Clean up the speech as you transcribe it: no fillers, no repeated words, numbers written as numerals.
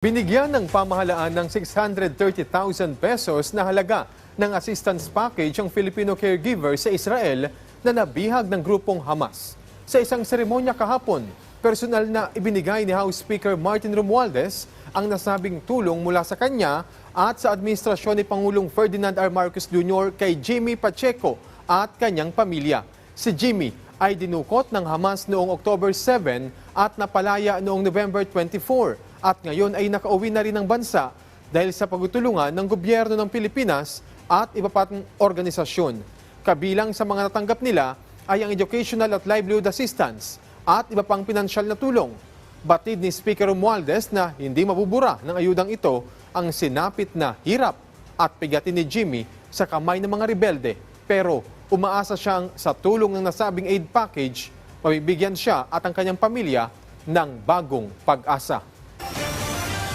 Binigyan ng pamahalaan ng 630,000 pesos na halaga ng assistance package ang Filipino caregiver sa Israel na nabihag ng grupong Hamas. Sa isang seremonya kahapon, personal na ibinigay ni House Speaker Martin Romualdez ang nasabing tulong mula sa kanya at sa administrasyon ni Pangulong Ferdinand R. Marcos Jr. kay Jimmy Pacheco at kanyang pamilya. Si Jimmy ay dinukot ng Hamas noong October 7 at napalaya noong November 24. At ngayon ay nakauwi na rin ng bansa dahil sa pagtutulungan ng gobyerno ng Pilipinas at iba pang organisasyon. Kabilang sa mga natanggap nila ay ang educational at livelihood assistance at iba pang pinansyal na tulong. Batid ni Speaker Romualdez na hindi mabubura ng ayudang ito ang sinapit na hirap at pigatin ni Jimmy sa kamay ng mga rebelde. Pero umaasa siyang sa tulong ng nasabing aid package, mabibigyan siya at ang kanyang pamilya ng bagong pag-asa.